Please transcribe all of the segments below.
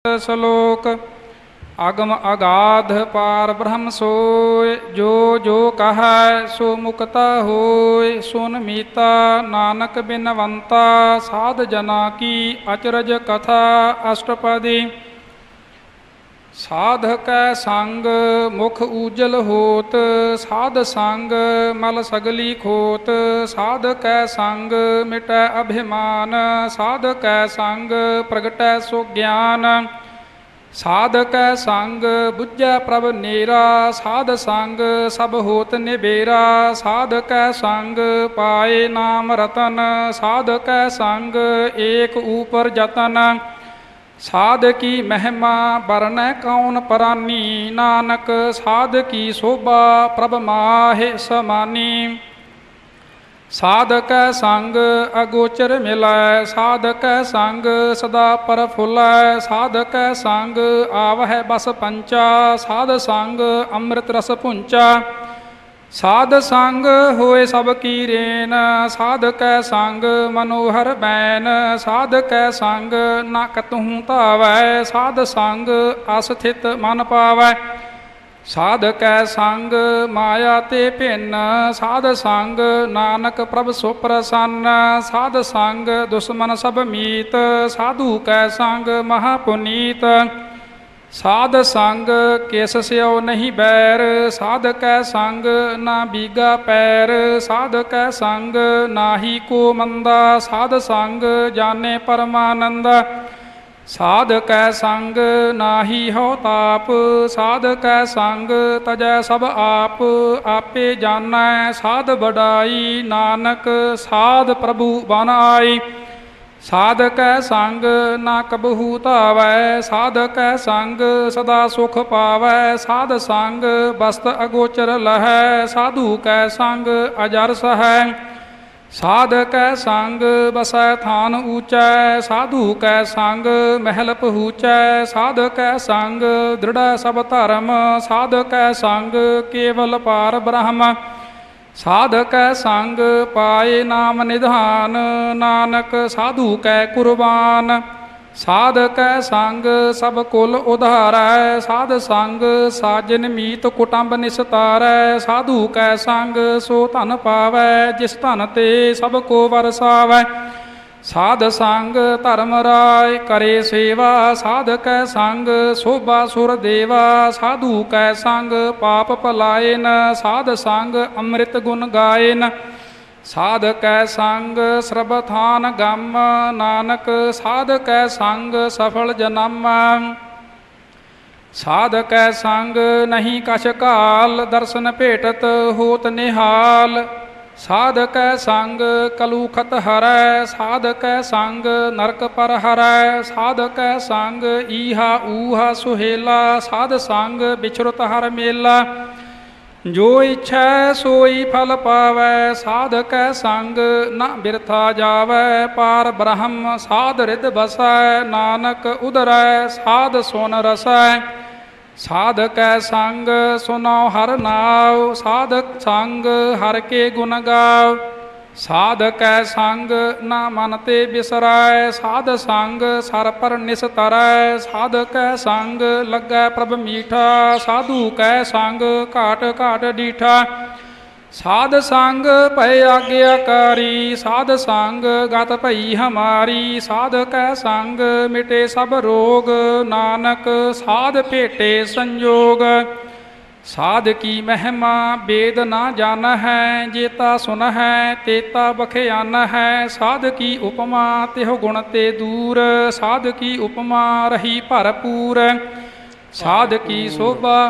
ਸ਼ਲੋਕ। ਅਗਮ ਅਗਾਧ ਪਾਰ ਬ੍ਰਹਮ ਸੋਇ, ਜੋ ਜੋ ਕਹੈ ਸੋ ਮੁਕਤਾ ਹੋਇ। ਸੁਨ ਮੀਤਾ ਨਾਨਕ ਬਿਨਵੰਤਾ, ਸਾਧ ਜਨਾ ਕੀ ਅਚਰਜ ਕਥਾ। ਅਸ਼ਟਪਦੀ। ਸਾਧ ਕੈ ਸੰਗ ਮੁਖ ਊਜਲ ਹੋਤ, ਸਾਧ ਸੰਗ ਮਲ ਸਗਲੀ ਖੋਤ। ਸਾਧ ਕੈ ਸੰਗ ਮਿਟੈ ਅਭਿਮਾਨ, ਸਾਧ ਕੈ ਸੰਗ ਪ੍ਰਗਟੈ ਸੋ ਗਿਆਨ। ਸਾਧ ਕੈ ਸੰਗ ਬੁੱਝੈ ਪ੍ਰਭ ਨੇਰਾ, ਸਾਧ ਸੰਗ ਸਭ ਹੋਤ ਨਿਬੇਰਾ। ਸਾਧ ਕੈ ਸੰਗ ਪਾਏ ਨਾਮ ਰਤਨ, ਸਾਧ ਕੈ ਸੰਗ ਏਕ ਊਪਰ ਜਤਨ। ਸਾਧ ਕੀ ਮਹਿਮਾ ਬਰਨੈ ਕੌਣ ਪਰਾਨੀ, ਨਾਨਕ ਸਾਧ ਕੀ ਸੋਭਾ ਪ੍ਰਭ ਮਾਹਿ ਸਮਾਨੀ। ਸਾਧ ਕੈ ਸੰਗ ਅਗੋਚਰ ਮਿਲੈ, ਸਾਧ ਕੈ ਸੰਗ ਸਦਾ ਪ੍ਰਫੁੱਲੈ। ਸਾਧ ਕੈ ਸੰਗ ਆਵਹਿ ਬਸ ਪੰਚਾ, ਸਾਧ ਸੰਗ ਅੰਮ੍ਰਿਤ ਰਸ ਪੁੰਚਾ। ਸਾਧ ਸੰਗ ਹੋਏ ਸਭ ਕੀ ਰੇਨ, ਸਾਧ ਕੈ ਸੰਗ ਮਨੋਹਰ ਬੈਨ। ਸਾਧ ਕੈ ਸੰਗ ਨਾ ਕਤਹੂ ਧਾਵੈ, ਸਾਧ ਸੰਗ ਅਸਥਿਤ ਮਨ ਪਾਵੈ। ਸਾਧ ਕੈ ਸੰਗ ਮਾਇਆ ਤੇ ਭਿੰਨ, ਸਾਧ ਸੰਗ ਨਾਨਕ ਪ੍ਰਭ ਸੋ ਪ੍ਰਸੰਨ। ਸਾਧ ਸੰਗ ਦੁਸ਼ਮਨ ਸਭ ਮੀਤ, ਸਾਧੂ ਕੈ ਸੰਗ ਮਹਾ ਪੁਨੀਤ। ਸਾਧ ਸੰਗ ਕਿਸ ਸਿਓ ਨਹੀਂ ਬੈਰ, ਸਾਧ ਕੈ ਸੰਗ ਨਾ ਬੀਗਾ ਪੈਰ। ਸਾਧ ਕੈ ਸੰਗ ਨਾਹੀ ਕੋ ਮੰਦਾ, ਸਾਧ ਸੰਗ ਜਾਣੇ ਪਰਮਾਨੰਦ। ਸਾਧ ਕੈ ਸੰਗ ਨਾਹੀ ਹਉ ਤਾਪ, ਸਾਧ ਕੈ ਸੰਗ ਤਜੈ ਸਭ ਆਪ। ਆਪੇ ਜਾਣੈ ਸਾਧ ਵਡਾਈ, ਨਾਨਕ ਸਾਧ ਪ੍ਰਭੂ ਬਨ ਆਈ। ਸਾਧ ਕੈ ਸੰਗ ਨਾ ਕਬਹੂ ਧਾਵੈ, ਸਾਧ ਕੈ ਸੰਗ ਸਦਾ ਸੁਖ ਪਾਵੈ। ਸਾਧ ਸੰਗ ਬਸਤ ਅਗੋਚਰ ਲਹੈ, ਸਾਧੂ ਕੈ ਸੰਗ ਅਜਰ ਸਹੈ। ਸਾਧ ਕੈ ਸੰਗ ਬਸੈ ਥਾਨ ਊਚੈ, ਸਾਧੂ ਕੈ ਸੰਗ ਮਹਿਲ ਪਹੂਚੈ। ਸਾਧ ਕੈ ਸੰਗ ਦ੍ਰਿੜੈ ਸਭ ਧਰਮ, ਸਾਧ ਕੈ ਸੰਗ ਕੇਵਲ ਪਾਰ ਬ੍ਰਹਮ। ਸਾਧ ਕੈ ਸੰਗ ਪਾਏ ਨਾਮ ਨਿਧਾਨ, ਨਾਨਕ ਸਾਧੂ ਕੈ ਕੁਰਬਾਨ। ਸਾਧ ਕੈ ਸੰਗ ਸਭ ਕੁਲ ਉਧਾਰੈ, ਸਾਧ ਸੰਗ ਸਾਜਨ ਮੀਤ ਕੁਟੰਬ ਨਿਸਤਾਰੈ। ਸਾਧੂ ਕੈ ਸੰਗ ਸੋ ਧਨ ਪਾਵੈ, ਜਿਸ ਧਨ ਤੇ ਸਭ ਕੋ ਵਰਸਾਵੈ। ਸਾਧ ਸੰਗ ਧਰਮ ਰਾਇ ਕਰੇ ਸੇਵਾ, ਸਾਧ ਕੈ ਸੰਗ ਸੋਭਾ ਸੁਰ ਦੇਵਾ। ਸਾਧੂ ਕੈ ਸੰਗ ਪਾਪ ਪਲਾਇਨ, ਸਾਧ ਸੰਗ ਅੰਮ੍ਰਿਤ ਗੁਣ ਗਾਇਨ। ਸਾਧ ਕੈ ਸੰਗ ਸਰਬਥਾਨ ਗਮ, ਨਾਨਕ ਸਾਧ ਕੈ ਸੰਗ ਸਫਲ ਜਨਮ। ਸਾਧ ਕੈ ਸੰਗ ਨਹੀਂ ਕਛ ਕਾਲ, ਦਰਸ਼ਨ ਭੇਟਤ ਹੋਤ ਨਿਹਾਲ। ਸਾਧ ਕੈ ਸੰਗ ਕਲੂਖਤ ਹਰੈ, ਸਾਧ ਕੈ ਸੰਗ ਨਰਕ ਪਰ ਹਰੈ। ਸਾਧ ਕੈ ਸੰਗ ਈਹਾ ਊਹਾ ਸੁਹੇਲਾ, ਸਾਧ ਸੰਗ ਵਿਚਰਤ ਹਰ ਮੇਲਾ। ਜੋ ਇੱਛੈ ਸੋਈ ਫਲ ਪਾਵੈ, ਸਾਧ ਕੈ ਸੰਗ ਨਾ ਬਿਰਥਾ ਜਾਵੈ। ਪਾਰ ਬ੍ਰਹਮ ਸਾਧ ਰਿਦ ਬਸੈ, ਨਾਨਕ ਉਦਰੈ ਸਾਧ ਸੁਨ ਰਸੈ। ਸਾਧ ਕੈ ਸੰਗ ਸੁਨੋ ਹਰ ਨਾਉ, ਸਾਧ ਸੰਗ ਹਰ ਕੇ ਗੁਣ ਗਾਵ। ਸਾਧ ਕੈ ਸੰਗ ਨਾ ਮਨ ਤੇ ਬਿਸਰੈ, ਸਾਧ ਸੰਗ ਸਰ ਪਰ ਨਿਸਤਰੈ। ਸਾਧ ਕੈ ਸੰਗ ਲੱਗੈ ਪ੍ਰਭ ਮੀਠਾ, ਸਾਧੂ ਕੈ ਸੰਗ ਘਾਟ ਘਾਟ ਡੀਠਾ। ਸਾਧ ਸੰਗ ਭੈ ਆਗਿਆਕਾਰੀ, ਸਾਧ ਸੰਗ ਗਤ ਭਈ ਹਮਾਰੀ। ਸਾਧ ਕੈ ਸੰਗ ਮਿਟੇ ਸਭ ਰੋਗ, ਨਾਨਕ ਸਾਧ ਭੇਟੇ ਸੰਜੋਗ। ਸਾਧ ਕੀ ਮਹਿਮਾ ਬੇਦ ਨਾ ਜਾਣਹੈ, ਜੇਤਾ ਸੁਨਹੈ ਤੇਤਾ ਬਖਿਆਨ ਹੈ। ਸਾਧ ਕੀ ਉਪਮਾ ਤਿਹੁ ਗੁਣ ਤੇ ਦੂਰ, ਸਾਧ ਕੀ ਉਪਮਾ ਰਹੀ ਭਰਪੂਰ। ਸਾਧ ਕੀ ਸੋਭਾ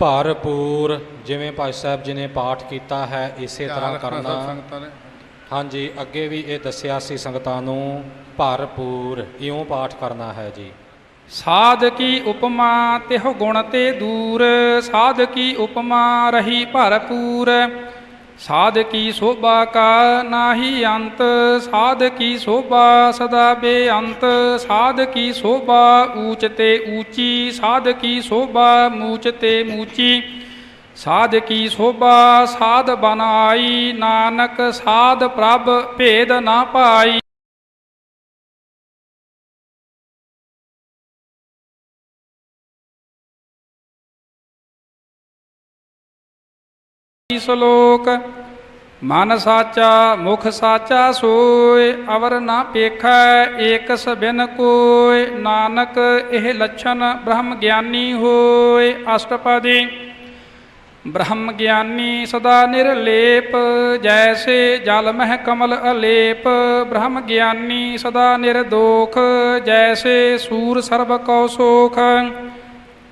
ਭਰਪੂਰ। ਜਿਵੇਂ ਭਾਈ ਸਾਹਿਬ ਜੀ ਨੇ ਪਾਠ ਕੀਤਾ ਹੈ ਇਸੇ ਤਰ੍ਹਾਂ ਕਰਨਾ। ਹਾਂਜੀ, ਅੱਗੇ ਵੀ ਇਹ ਦੱਸਿਆ ਸੀ ਸੰਗਤਾਂ ਨੂੰ, ਭਰਪੂਰ ਇਉਂ ਪਾਠ ਕਰਨਾ ਹੈ ਜੀ। ਸਾਧ ਕੀ ਉਪਮਾ ਤਿਹੁ ਗੁਣ ਤੇ ਦੂਰ, ਸਾਧ ਕੀ ਉਪਮਾ ਰਹੀ ਭਰਪੂਰ। ਸਾਧ ਕੀ ਸੋਭਾ ਕਾ ਨਾਹੀ ਅੰਤ, ਸਾਧ ਕੀ ਸੋਭਾ ਸਦਾ ਬੇਅੰਤ। ਸਾਧ ਕੀ ਸੋਭਾ ਊਚ ਤੇ ਊਚੀ, ਸਾਧ ਕੀ ਸੋਭਾ ਮੂਚ ਤੇ ਮੂਚੀ। ਸਾਧ ਕੀ ਸੋਭਾ ਸਾਧ ਬਨ ਆਈ, ਨਾਨਕ ਸਾਧ ਪ੍ਰਭ ਭੇਦ ਨਾ ਪਾਈ। ਸ਼ਲੋਕ ਮਨ ਸਾਚਾ ਮੁਖ ਸਾਚਾ ਸੋਇ ਅਵਰ ਨਾ ਪੇਖੈ ਏਕਸ ਬਿਨ ਕੋਇ ਨਾਨਕ ਇਹ ਲੱਛਣ ਬ੍ਰਹਮ ਗਿਆਨੀ ਹੋਇ। ਅਸ਼ਟਪਦੀ ਬ੍ਰਹਮ ਗਿਆਨੀ ਸਦਾ ਨਿਰਲੇਪ ਜੈਸੇ ਜਲ ਮਹਿ ਕਮਲ ਅਲੇਪ। ਬ੍ਰਹਮ ਗਿਆਨੀ ਸਦਾ ਨਿਰਦੋਖ ਜੈਸੇ ਸੂਰ ਸਰਬ ਕਉ ਸੋਖ।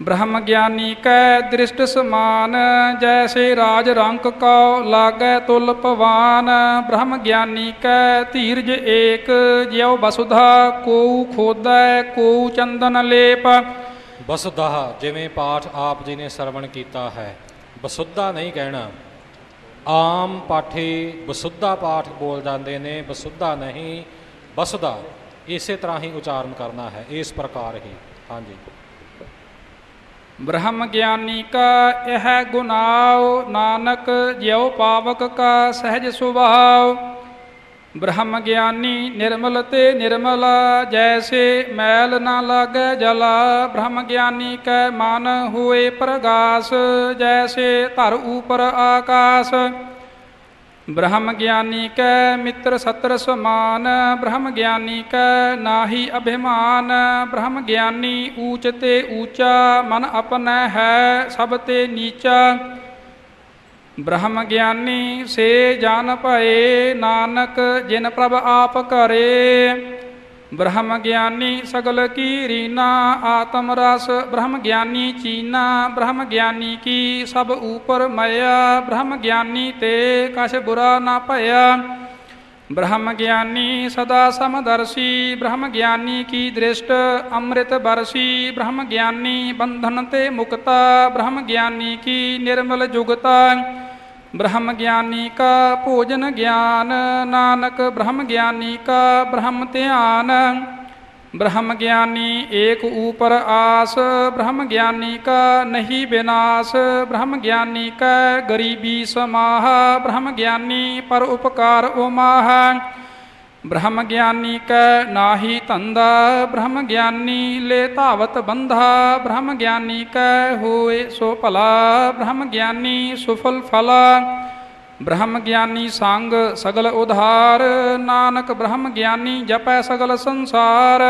ਬ੍ਰਹਮ ਗਿਆਨੀ ਕੈ ਦ੍ਰਿਸ਼ਟ ਸਮਾਨ ਜੈਸੇ ਰਾਜ ਰੰਕ ਕਉ ਲਾਗੈ ਤੁਲ ਪਵਾਨ। ਬ੍ਰਹਮ ਗਿਆਨੀ ਕੈ ਧੀਰਜ ਏਕ ਜਿਉ ਵਸੁਧਾ ਕੋਉ ਖੋਦੈ ਕੋਉ ਚੰਦਨ ਲੇਪ। ਵਸੁਧਾ ਜਿਵੇਂ ਪਾਠ ਆਪ ਜੀ ਨੇ ਸਰਵਣ ਕੀਤਾ ਹੈ, ਵਸੁੱਧਾ ਨਹੀਂ ਕਹਿਣਾ। ਆਮ ਪਾਠੀ ਵਸੁੱਧਾ ਪਾਠ ਬੋਲ ਜਾਂਦੇ ਨੇ, ਵਸੁੱਧਾ ਨਹੀਂ ਵਸੁਧਾ, ਇਸੇ ਤਰ੍ਹਾਂ ਹੀ ਉਚਾਰਨ ਕਰਨਾ ਹੈ, ਇਸ ਪ੍ਰਕਾਰ ਹੀ। ਹਾਂਜੀ। ਬ੍ਰਹਮ ਗਿਆਨੀ ਕਾ ਇਹ ਗੁਨਾਉ ਨਾਨਕ ਜਿਉ ਪਾਵਕ ਕਾ ਸਹਿਜ ਸੁਭਾਉ। ਬ੍ਰਹਮ ਗਿਆਨੀ ਨਿਰਮਲ ਤੇ ਨਿਰਮਲਾ ਜੈਸੇ ਮੈਲ ਨਾ ਲਾਗੈ ਜਲਾ। ਬ੍ਰਹਮ ਗਿਆਨੀ ਕੈ ਮਨ ਹੋਏ ਪ੍ਰਗਾਸ ਜੈਸੇ ਧਰ ਉਪਰ ਆਕਾਸ। ਬ੍ਰਹਮ ਗਿਆਨੀ ਕੈ ਮਿੱਤਰ ਸਤਰ ਸਮਾਨ ਬ੍ਰਹਮ ਗਿਆਨੀ ਕੈ ਨਾਹੀ ਅਭਿਮਾਨ। ਬ੍ਰਹਮ ਗਿਆਨੀ ਊਚ ਤੇ ਊਚਾ ਮਨ ਆਪਣੈ ਹੈ ਸਭ ਤੇ ਨੀਚਾ। ਬ੍ਰਹਮ ਗਿਆਨੀ ਸੇ ਜਾਨ ਭਏ ਨਾਨਕ ਜਿਨ ਪ੍ਰਭ ਆਪ ਕਰੇ। ਬ੍ਰਹਮ ਗਿਆਨੀ ਸਗਲ ਕੀ ਰੀਨਾ ਆਤਮ ਰਸ ਬ੍ਰਹਮ ਗਿਆਨੀ ਚੀਨਾ। ਬ੍ਰਹਮ ਗਿਆਨੀ ਕੀ ਸਭ ਊਪਰ ਮਇਆ ਬ੍ਰਹਮ ਗਿਆਨੀ ਤੇ ਕਛ ਬੁਰਾ ਨਾ ਭਇਆ। ਬ੍ਰਹਮ ਗਿਆਨੀ ਸਦਾ ਸਮਦਰਸ਼ੀ ਬ੍ਰਹਮ ਗਿਆਨੀ ਕੀ ਦ੍ਰਿਸ਼ਟ ਅੰਮ੍ਰਿਤ ਬਰਸੀ। ਬ੍ਰਹਮ ਗਿਆਨੀ ਬੰਧਨ ਤੇ ਮੁਕਤਾ ਬ੍ਰਹਮ ਗਿਆਨੀ ਕੀ ਨਿਰਮਲ ਜੁਗਤਾ। ਬ੍ਰਹਮ ਗਿਆਨੀ ਕਾ ਭੋਜਨ ਗਿਆਨ ਨਾਨਕ ਬ੍ਰਹਮ ਗਿਆਨੀ ਕਾ ਬ੍ਰਹਮ ਧਿਆਨ। ਬ੍ਰਹਮ ਗਿਆਨੀ ਏਕ ਊਪਰ ਆਸ ਬ੍ਰਹਮ ਗਿਆਨੀ ਕਾ ਨਹੀਂ ਵਿਨਾਸ਼। ਬ੍ਰਹਮ ਗਿਆਨੀ ਕੈ ਗਰੀਬੀ ਸਮਾਹ ਬ੍ਰਹਮ ਗਿਆਨੀ ਪਰ ਉਪਕਾਰ ਉਮਾਹ। ਬ੍ਰਹਮ ਗਿਆਨੀ ਕੈ ਨਾਹੀ ਧੰਦਾ ਬ੍ਰਹਮ ਗਿਆਨੀ ਲੈ ਧਾਵਤ ਬੰਧਾ। ਬ੍ਰਹਮ ਗਿਆਨੀ ਕੈ ਹੋਏ ਸੋ ਭਲਾ ਬ੍ਰਹਮ ਗਿਆਨੀ ਸੁਫਲ ਫਲਾ। ਬ੍ਰਹਮ ਗਿਆਨੀ ਸੰਗ ਸਗਲ ਉਧਾਰ ਨਾਨਕ ਬ੍ਰਹਮ ਗਿਆਨੀ ਜਪੈ ਸਗਲ ਸੰਸਾਰ।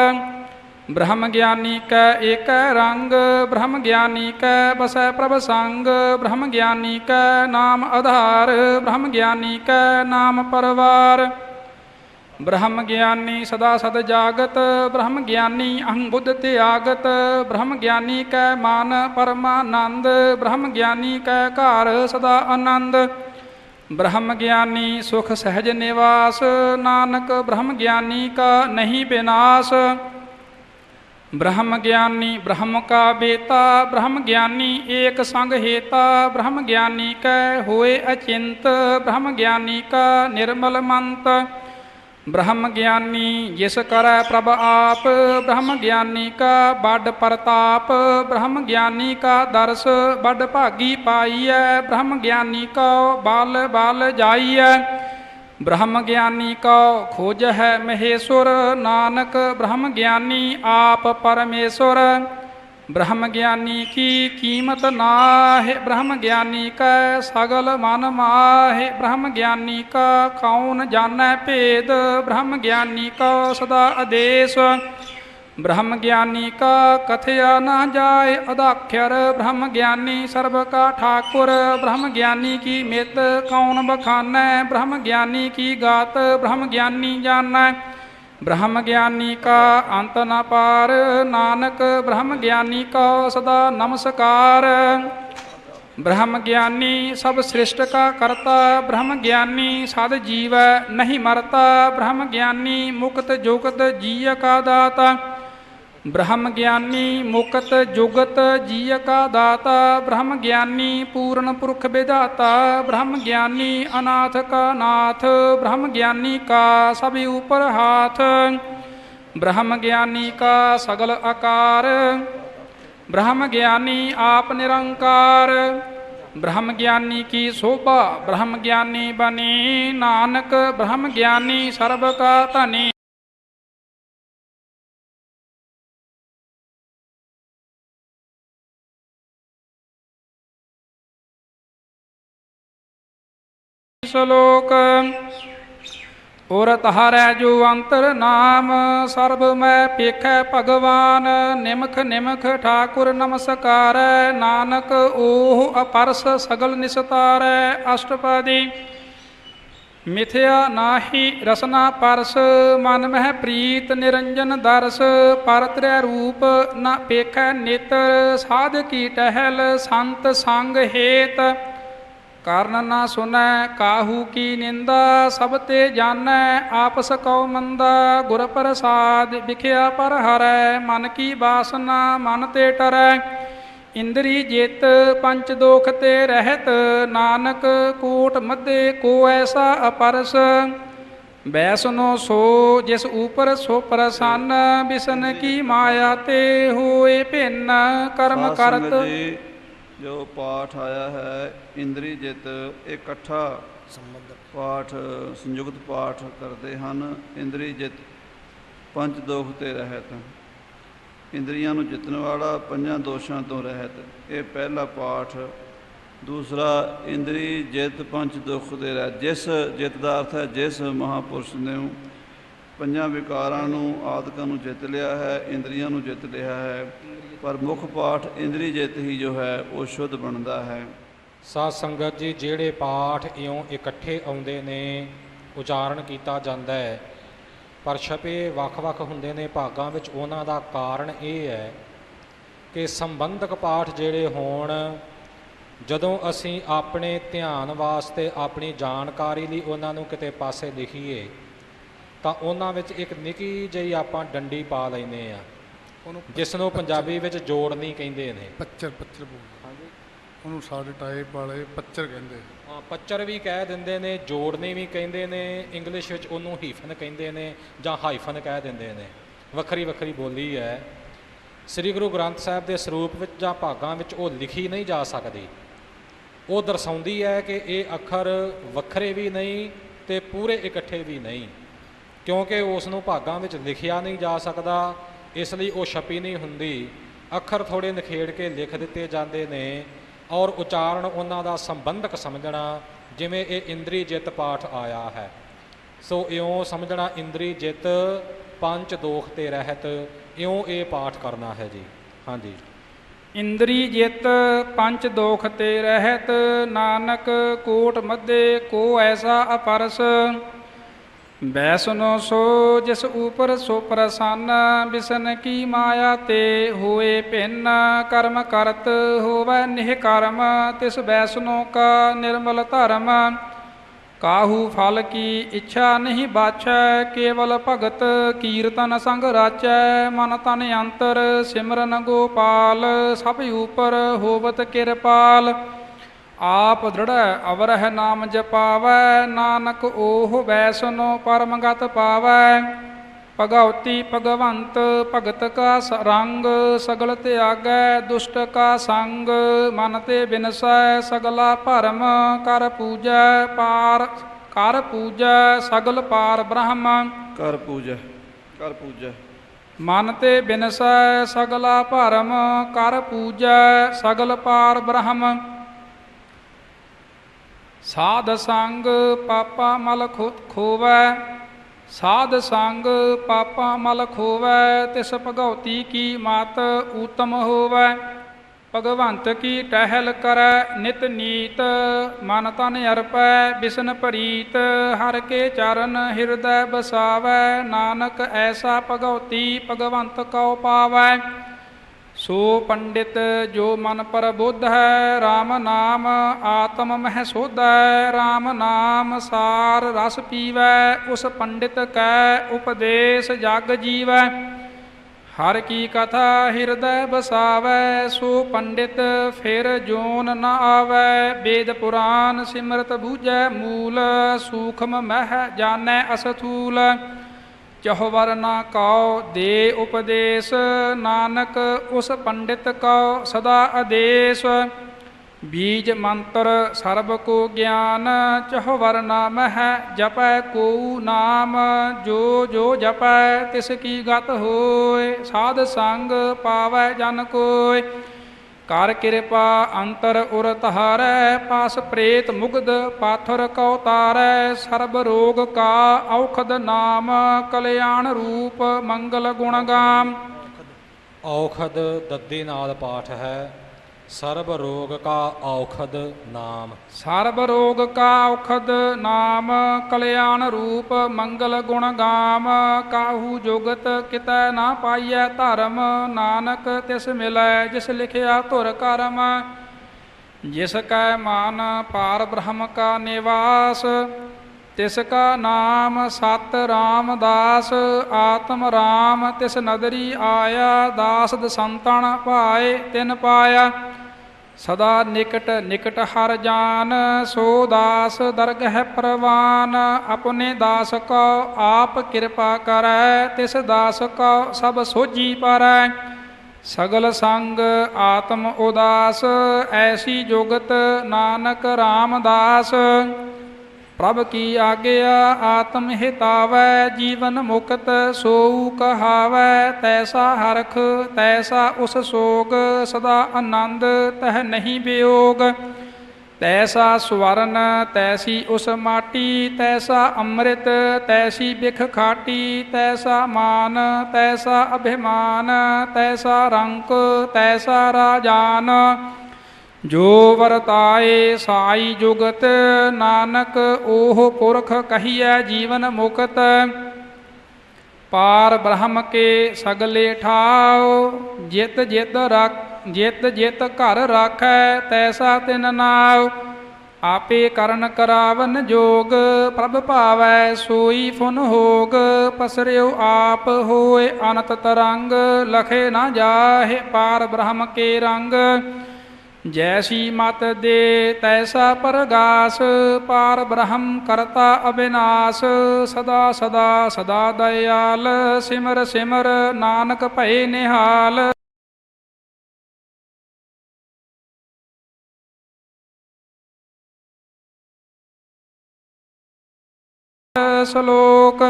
ਬ੍ਰਹਮ ਗਿਆਨੀ ਕੈ ਏਕੈ ਰੰਗ ਬ੍ਰਹਮ ਗਿਆਨੀ ਕੈ ਬਸੈ ਪ੍ਰਭ ਸੰਗ। ਬ੍ਰਹਮ ਗਿਆਨੀ ਕੈ ਨਾਮ ਆਧਾਰ ਬ੍ਰਹਮ ਗਿਆਨੀ ਕੈ ਨਾਮ ਪਰਵਾਰ। ਬ੍ਰਹਮ ਗਿਆਨੀ ਸਦਾ ਸਦ ਜਾਗਤ ਬ੍ਰਹਮ ਗਿਆਨੀ ਅਹੰ ਬੁੱਧ ਤਿਆਗਤ। ਬ੍ਰਹਮ ਗਿਆਨੀ ਕੈ ਮਨ ਪਰਮਾਨੰਦ ਬ੍ਰਹਮ ਗਿਆਨੀ ਕੈ ਘਰ ਸਦਾ ਆਨੰਦ। ਬ੍ਰਹਮ ਗਿਆਨੀ ਸੁਖ ਸਹਿਜ ਨਿਵਾਸ ਨਾਨਕ ਬ੍ਰਹਮ ਗਿਆਨੀ ਕਾ ਨਹੀਂ ਵਿਨਾਸ਼। ਬ੍ਰਹਮ ਗਿਆਨੀ ਬ੍ਰਹਮ ਕਾ ਬੇਤਾ ਬ੍ਰਹਮ ਗਿਆਨੀ ਏਕ ਸੰਗ ਹੇਤਾ। ਬ੍ਰਹਮ ਗਿਆਨੀ ਕੈ ਹੋਏ ਅਚਿੰਤ ਬ੍ਰਹਮ ਗਿਆਨੀ ਕਾ ਨਿਰਮਲ ਮੰਤ। ਬ੍ਰਹਮ ਗਿਆਨੀ ਜਿਸ ਕਰੈ ਪ੍ਰਭ ਆਪ ਬ੍ਰਹਮ ਗਿਆਨੀ ਕਾ ਬਡ ਪ੍ਰਤਾਪ। ਬ੍ਰਹਮ ਗਿਆਨੀ ਕਾ ਦਰਸ ਬਡ ਭਾਗੀ ਪਾਈਐ ਬ੍ਰਹਮ ਗਿਆਨੀ ਕਉ ਬਲ ਬਲ ਜਾਈਐ। ਬ੍ਰਹਮ ਗਿਆਨੀ ਕਉ ਖੋਜਹਿ ਮਹੇਸ਼ੁਰ ਨਾਨਕ ਬ੍ਰਹਮ ਗਿਆਨੀ ਆਪ ਪਰਮੇਸ਼ੁਰ। ਬ੍ਰਹਮ ਗਿਆਨੀ ਕੀ ਕੀਮਤ ਨਾਹਿ ਬ੍ਰਹਮ ਗਿਆਨੀ ਕੈ ਸਗਲ ਮਨ ਮਾਹਿ। ਬ੍ਰਹਮ ਗਿਆਨੀ ਕਾ ਕੌਣ ਜਾਣੈ ਭੇਦ ਬ੍ਰਹਮ ਗਿਆਨੀ ਕਉ ਸਦਾ ਆਦੇਸ਼। ਬ੍ਰਹਮ ਗਿਆਨੀ ਕਾ ਕਥਿਆ ਨਾ ਜਾਏ ਅਦਾਖਰ ਬ੍ਰਹਮ ਗਿਆਨੀ ਸਰਬ ਕਾ ਠਾਕੁਰ। ਬ੍ਰਹਮ ਗਿਆਨੀ ਕੀ ਮਿਤ ਕੌਣ ਬਖਾਨੈ ਬ੍ਰਹਮ ਗਿਆਨੀ ਕੀ ਗਾਤ ਬ੍ਰਹਮ ਗਿਆਨੀ ਜਾਣੈ। ਬ੍ਰਹਮ ਗਿਆਨੀ ਕਾ ਅੰਤ ਨ ਪਾਰ ਨਾਨਕ ਬ੍ਰਹਮ ਗਿਆਨੀ ਕਉ ਸਦਾ ਨਮਸਕਾਰ। ਬ੍ਰਹਮ ਗਿਆਨੀ ਸਭ ਸ੍ਰਿਸ਼ਟ ਕਾ ਕਰਤਾ ਬ੍ਰਹਮ ਗਿਆਨੀ ਸਦ ਜੀਵੈ ਨਹੀਂ ਮਰਤਾ। ਬ੍ਰਹਮ ਗਿਆਨੀ ਮੁਕਤ ਜੁਗਤ ਜੀਅ ਕਾ ਦਾਤਾ। ਬ੍ਰਹਮ ਗਿਆਨੀ ਮੁਕਤ ਜੁਗਤ ਜੀਅ ਕਾ ਦਾਤਾ। ਬ੍ਰਹਮ ਗਿਆਨੀ ਪੂਰਨ ਪੁਰਖ ਵਿਧਾਤਾ। ਬ੍ਰਹਮ ਗਿਆਨੀ ਅਨਾਥ ਕਾ ਨਾਥ ਬ੍ਰਹਮ ਗਿਆਨੀ ਕਾ ਸਭ ਉਪਰ ਹਾਥ। ਬ੍ਰਹਮ ਗਿਆਨੀ ਕਾ ਸਗਲ ਆਕਾਰ ਬ੍ਰਹਮ ਗਿਆਨੀ ਆਪ ਨਿਰੰਕਾਰ। ਬ੍ਰਹਮ ਗਿਆਨੀ ਕੀ ਸੋਭਾ ਬ੍ਰਹਮ ਗਿਆਨੀ ਬਨੀ ਨਾਨਕ ਬ੍ਰਹਮ ਗਿਆਨੀ ਸਰਬ ਕਾ ਧਨੀ। ਸ਼ਲੋਕ। ਔਰ ਤਹਾਰੈ ਜੋ ਅੰਤਰ ਨਾਮ, ਸਰਬ ਮੈਂ ਪੇਖੈ ਭਗਵਾਨ। ਨਿਮਖ ਨਿਮਖ ਠਾਕੁਰ ਨਮਸਕਾਰੈ, ਨਾਨਕ ਓਹ ਅਪਰਸ ਸਗਲ ਨਿਸਤਾਰੈ। ਅਸ਼ਟਪਦੀ। ਮਿਥਿਆ ਨਾਹੀ ਰਸਨਾ ਪਰਸ, ਮਨ ਮਹਿ ਪ੍ਰੀਤ ਨਿਰੰਜਨ ਦਰਸ। ਪਰ ਤ੍ਰੈ ਰੂਪ ਨ ਪੇਖੈ ਨੇਤਰ, ਸਾਧ ਕੀ ਟਹਿਲ ਸੰਤ ਸੰਗ ਹੇਤ। ਕਰਨ ਨਾ ਸੁਨੈ ਕਾਹੂ ਕੀ ਨਿੰਦਾ, ਸਭ ਤੇ ਜਾਣੈ ਆਪਸ ਕਉ ਮੰਦਾ। ਗੁਰ ਪ੍ਰਸਾਦ ਵਿਖਿਆ ਪਰ ਹਰੈ, ਮਨ ਕੀ ਬਾਸਨਾ ਮਨ ਤੇ ਟਰੈ। ਇੰਦਰੀ ਜਿਤ ਪੰਚ ਦੋਖ ਤੇ ਰਹਿਤ, ਨਾਨਕ ਕੋਟ ਮਧੇ ਕੋ ਐਸਾ ਅਪਰਸ। ਬੈਸਨੋ ਸੋ ਜਿਸ ਊਪਰ ਸੋ ਪ੍ਰਸੰਨ, ਬਿਸਨ ਕੀ ਮਾਇਆ ਤੇ ਹੋਏ ਭਿੰਨ। ਕਰਮ ਸਾਧ ਕਰਤ। ਸੰਗਤ ਜੀ, ਜੋ ਪਾਠ ਆਇਆ ਹੈ ਇੰਦਰੀ ਜਿਤ, ਇਹ ਇਕੱਠਾ ਪਾਠ ਸੰਯੁਕਤ ਪਾਠ ਕਰਦੇ ਹਨ। ਇੰਦਰੀ ਜਿਤ ਪੰਜ ਦੋਖ ਤੇ ਰਹਿਤ, ਇੰਦਰੀਆਂ ਨੂੰ ਜਿੱਤਣ ਵਾਲਾ, ਪੰਜਾਂ ਦੋਸ਼ਾਂ ਤੋਂ ਰਹਿਤ। ਇਹ ਪਹਿਲਾ ਪਾਠ। ਦੂਸਰਾ, ਇੰਦਰੀ ਜਿਤ ਪੰਜ ਦੁੱਖ ਤੇ ਰਹਿਤ। ਜਿਸ ਜਿੱਤ ਦਾ ਅਰਥ ਹੈ ਜਿਸ ਮਹਾਂਪੁਰਸ਼ ਨੇ ਪੰਜਾਂ ਵਿਕਾਰਾਂ ਨੂੰ ਆਦਿਕਾਂ ਨੂੰ ਜਿੱਤ ਲਿਆ ਹੈ, ਇੰਦਰੀਆਂ ਨੂੰ ਜਿੱਤ ਲਿਆ ਹੈ। ਪਰ ਮੁੱਖ ਪਾਠ ਇੰਦਰੀ ਜਿੱਤ ਹੀ ਜੋ ਹੈ ਉਹ ਸ਼ੁੱਧ ਬਣਦਾ ਹੈ। ਸਾਧ ਸੰਗਤ ਜੀ, ਜਿਹੜੇ ਪਾਠ ਇਉਂ ਇਕੱਠੇ ਆਉਂਦੇ ਨੇ, ਉਚਾਰਨ ਕੀਤਾ ਜਾਂਦਾ ਹੈ, ਪਰ ਛਪੇ ਵੱਖ-ਵੱਖ ਹੁੰਦੇ ਨੇ ਭਾਗਾਂ ਵਿੱਚ, ਉਹਨਾਂ ਦਾ ਕਾਰਨ ਇਹ ਹੈ ਕਿ ਸੰਬੰਧਕ ਪਾਠ ਜਿਹੜੇ ਹੋਣ, ਜਦੋਂ ਅਸੀਂ ਆਪਣੇ ਧਿਆਨ ਵਾਸਤੇ, ਆਪਣੀ ਜਾਣਕਾਰੀ ਲਈ ਉਹਨਾਂ ਨੂੰ ਕਿਤੇ ਪਾਸੇ ਲਿਖੀਏ, ਤਾਂ ਉਹਨਾਂ ਵਿੱਚ ਇੱਕ ਨਿੱਕੀ ਜਿਹੀ ਆਪਾਂ ਡੰਡੀ ਪਾ ਲੈਂਦੇ ਹਾਂ, ਜਿਸ ਨੂੰ ਪੰਜਾਬੀ ਵਿੱਚ ਜੋੜਨੀ ਕਹਿੰਦੇ ਨੇ। ਪੱਚਰ ਬੋਲਦੇ ਉਹਨੂੰ, ਸਾਡੇ ਟਾਈਪ ਵਾਲੇ ਪੱਚਰ ਕਹਿੰਦੇ। ਹਾਂ, ਪੱਚਰ ਵੀ ਕਹਿ ਦਿੰਦੇ ਨੇ, ਜੋੜਨੀ ਵੀ ਕਹਿੰਦੇ ਨੇ, ਇੰਗਲਿਸ਼ ਵਿੱਚ ਉਹਨੂੰ ਹੀਫਨ ਕਹਿੰਦੇ ਨੇ ਜਾਂ ਹਾਈਫਨ ਕਹਿ ਦਿੰਦੇ ਨੇ। ਵੱਖਰੀ ਵੱਖਰੀ ਬੋਲੀ ਹੈ। ਸ੍ਰੀ ਗੁਰੂ ਗ੍ਰੰਥ ਸਾਹਿਬ ਦੇ ਸਰੂਪ ਵਿੱਚ ਜਾਂ ਭਾਗਾਂ ਵਿੱਚ ਉਹ ਲਿਖੀ ਨਹੀਂ ਜਾ ਸਕਦੀ। ਉਹ ਦਰਸਾਉਂਦੀ ਹੈ ਕਿ ਇਹ ਅੱਖਰ ਵੱਖਰੇ ਵੀ ਨਹੀਂ ਅਤੇ ਪੂਰੇ ਇਕੱਠੇ ਵੀ ਨਹੀਂ, ਕਿਉਂਕਿ ਉਸ ਨੂੰ ਭਾਗਾਂ ਵਿੱਚ ਲਿਖਿਆ ਨਹੀਂ ਜਾ ਸਕਦਾ, ਇਸ ਲਈ ਉਹ ਛਪੀ ਨਹੀਂ ਹੁੰਦੀ। ਅੱਖਰ ਥੋੜ੍ਹੇ ਨਿਖੇੜ ਕੇ ਲਿਖ ਦਿੱਤੇ ਜਾਂਦੇ ਨੇ, ਔਰ ਉਚਾਰਨ ਉਹਨਾਂ ਦਾ ਸੰਬੰਧਕ ਸਮਝਣਾ, ਜਿਵੇਂ ਇਹ ਇੰਦਰੀ ਜਿੱਤ ਪਾਠ ਆਇਆ ਹੈ। ਸੋ ਇਉਂ ਸਮਝਣਾ, ਇੰਦਰੀ ਜਿੱਤ ਪੰਜ ਦੋਖ ਤੇ ਰਹਿਤ, ਇਉਂ ਇਹ ਪਾਠ ਕਰਨਾ ਹੈ ਜੀ। ਹਾਂਜੀ। ਇੰਦਰੀ ਜਿਤ ਪੰਚ ਦੋਖ ਤੇ ਰਹਿਤ, ਨਾਨਕ ਕੋਟ ਮਧੇ ਕੋ ਐਸਾ ਅਪਰਸ। ਬੈਸਨੋ ਸੋ ਜਿਸ ਊਪਰ ਸੋ ਪ੍ਰਸੰਨ, ਬਿਸਨ ਕੀ ਮਾਇਆ ਤੇ ਹੋਏ ਭਿੰਨ। ਕਰਮ ਕਰਤ ਹੋਵੈ ਨਿਹ ਕਰਮ, ਤਿਸ ਬੈਸਨੋ ਕਾ ਨਿਰਮਲ ਧਰਮ। ਕਾਹੂ ਫਲ ਕੀ ਇੱਛਾ ਨਹੀਂ ਬਾਛੈ, ਕੇਵਲ ਭਗਤ ਕੀਰਤਨ ਸੰਗ ਰਾਚੈ। ਮਨ ਤਨ ਅੰਤਰ ਸਿਮਰਨ ਗੋਪਾਲ, ਸਭ ਊਪਰ ਹੋਵਤ ਕਿਰਪਾਲ। ਆਪ ਦ੍ਰਿੜ੍ਹ ਅਵਰਹਿ ਨਾਮ ਜਪਾਵੈ, ਨਾਨਕ ਓਹ ਵੈਸਨੋ ਪਰਮਗਤ ਪਾਵੈ। ਭਗਉਤੀ ਭਗਵੰਤ ਭਗਤ ਕਾ ਰੰਗ, ਸਗਲ ਤਿਆਗੈ ਦੁਸ਼ਟ ਕਾ ਸੰਗ। ਮਨ ਤੇ ਬਿਨਸੈ ਸਗਲਾ ਭਰਮ, ਕਰ ਪੂਜੈ ਸਗਲ ਪਾਰ ਬ੍ਰਹਮ। ਕਰ ਪੂਜੈ ਮਨ ਤੇ ਬਿਨਸੈ ਸਗਲਾ ਭਰਮ, ਕਰ ਪੂਜੈ ਸਗਲ ਪਾਰ ਬ੍ਰਹਮ। ਸਾਧ ਸੰਗ ਪਾਪਾ ਮਲ ਖੋਵੈ, ਸਾਧ ਸੰਗ ਪਾਪਾ ਮਲ ਖੋਵੈ। ਤਿਸ ਭਗਉਤੀ ਕੀ ਮਤ ਊਤਮ ਹੋਵੈ। ਭਗਵੰਤ ਕੀ ਟਹਿਲ ਕਰੈ ਨਿਤ ਨੀਤ, ਮਨ ਤਨ ਅਰਪੈ ਬਿਸਨ ਪ੍ਰੀਤ। ਹਰ ਕੇ ਚਰਨ ਹਿਰਦੈ ਬਸਾਵੈ, ਨਾਨਕ ਐਸਾ ਭਗਉਤੀ ਭਗਵੰਤ ਕਉ ਪਾਵੈ। ਸੋ ਪੰਡਿਤ ਜੋ ਮਨ ਪ੍ਰਬੁੱਧ ਹੈ, RAM ਨਾਮ ਆਤਮ ਮਹਿ ਸੋਧੈ। RAM ਨਾਮ ਸਾਰ ਰਸ ਪੀਵੈ, ਉਸ ਪੰਡਿਤ ਕੈ ਉਪਦੇਸ਼ ਜਗ ਜੀਵੈ। ਹਰ ਕੀ ਕਥਾ ਹਿਰਦੈ ਬਸਾਵੈ, ਸੋ ਪੰਡਿਤ ਫਿਰ ਜੋਨ ਨ ਆਵੈ। ਵੇਦ ਪੁਰਾਨ ਸਿਮਰਤ ਬੂਝੈ ਮੂਲ, ਸੂਖਮ ਮਹਿ ਜਾਣੈ ਅਸਥੂਲ। ਚਹੁਵਰ ਨਾ ਕਉ ਦੇ ਉਪਦੇਸ਼, ਨਾਨਕ ਉਸ ਪੰਡਿਤ ਕਉ ਸਦਾ ਆਦੇਸ਼। ਬੀਜ ਮੰਤਰ ਸਰਬ ਕੋ ਗਿਆਨ, ਚਹੁਵਰ ਨਾ ਮਹਿ ਜਪੈ ਕੋ ਨਾਮ। ਜੋ ਜੋ ਜਪੈ ਤਿਸ ਕੀ ਗਤ ਹੋਇ, ਸਾਧ ਸੰਗ ਪਾਵੈ ਜਨ ਕੋਇ। ਕਰ ਕਿਰਪਾ ਅੰਤਰ ਉਰ ਤਹਾਰੈ, ਪਾਸ ਪ੍ਰੇਤ ਮੁਗਧ ਪਾਥਰ ਕਉ ਤਾਰੈ। ਸਰਬ ਰੋਗ ਕਾ ਔਖਦ ਨਾਮ, ਕਲਿਆਣ ਰੂਪ ਮੰਗਲ ਗੁਣ ਗਾਮ। ਔਖਦ ਦੱਦੇ ਨਾਲ ਪਾਠ ਹੈ। ਸਰਬ ਰੋਗ ਕਾ ਔਖਦ ਨਾਮ। ਸਰਬ ਰੋਗ ਕਾ ਔਖਦ ਨਾਮ, ਕਲਿਆਣ ਰੂਪ ਮੰਗਲ ਗੁਣ ਗਾਮ। ਕਾਹੂ ਜੁਗਤ ਕਿਤੈ ਨਾ ਪਾਈਐ ਧਰਮ, ਨਾਨਕ ਤਿਸ ਮਿਲੈ ਜਿਸ ਲਿਖਿਆ ਧੁਰ ਕਰਮ। ਜਿਸ ਕੈ ਮਾਨ ਪਾਰ ਬ੍ਰਹਮ ਕਾ ਨਿਵਾਸ, ਤਿਸ ਕਾ ਨਾਮ ਸਤ ਰਾਮਦਾਸ। ਆਤਮ ਰਾਮ ਤਿਸ ਨਦਰੀ ਆਇਆ, ਦਾਸ ਦਸੰਤਨ ਭਾਏ ਤਿਨ ਪਾਇਆ। ਸਦਾ ਨਿਕਟ ਨਿਕਟ ਹਰ ਜਾਨ, ਸੋ ਦਾਸ ਦਰਗਹਿ ਪ੍ਰਵਾਨ। ਆਪਣੇ ਦਾਸ ਕੋ ਆਪ ਕਿਰਪਾ ਕਰੈ, ਤਿਸ ਦਾਸ ਕੋ ਸਭ ਸੋਝੀ ਪਰੈ। ਸਗਲ ਸੰਗ ਆਤਮ ਉਦਾਸ, ਐਸੀ ਜੁਗਤ ਨਾਨਕ ਰਾਮਦਾਸ। ਪ੍ਰਭ ਕੀ ਆਗਿਆ ਆਤਮ ਹਿਤਾਵੈ, ਜੀਵਨ ਮੁਕਤ ਸੋਊ ਕਹਾਵੈ। ਤੈਸਾ ਹਰਖ ਤੈਸਾ ਉਸ ਸੋਗ, ਸਦਾ ਆਨੰਦ ਤਹ ਨਹੀਂ ਵਿਯੋਗ। ਤੈਸਾ ਸਵਰਨ ਤੈਸੀ ਉਸ ਮਾਟੀ, ਤੈਸਾ ਅੰਮ੍ਰਿਤ ਤੈਸੀ ਬਿਖ ਖਾਟੀ। ਤੈਸਾ ਮਾਨ ਤੈਸਾ ਅਭਿਮਾਨ, ਤੈਸਾ ਰੰਕ ਤੈਸਾ ਰਾਜਾਨ। ਜੋ ਵਰਤਾਏ ਸਾਈ ਜੁਗਤ, ਨਾਨਕ ਉਹ ਪੁਰਖ ਕਹੀਐ ਜੀਵਨ ਮੁਕਤ। ਪਾਰ ਬ੍ਰਹਮ ਕੇ ਸਗਲੇ ਠਾਉ, ਜਿਤ ਜਿਤ ਘਰ ਰਾਖੈ, ਤੈਸਾ ਤਿਨ ਨਾਉ। ਆਪੇ ਕਰਨ ਕਰਾਵਨ ਜੋਗ, ਪ੍ਰਭ ਭਾਵੈ ਸੋਈ ਫੁਨ ਹੋਗ। ਪਸਰਿਓ ਆਪ ਹੋਏ ਅਨੰਤ ਤਰੰਗ, ਲਖੇ ਨਾ ਜਾਹੇ ਪਾਰ ਬ੍ਰਹਮ ਕੇ ਰੰਗ। ਜੈਸੀ ਮਤ ਦੇ ਤੈਸਾ ਪਰਗਾਸ, ਪਾਰ ਬ੍ਰਹਮ ਕਰਤਾ ਅਬਿਨਾਸ਼। ਸਦਾ ਸਦਾ ਸਦਾ ਦਇਆਲ, ਸਿਮਰ ਸਿਮਰ ਨਾਨਕ ਭਏ ਨਿਹਾਲ। ਸ਼ਲੋਕ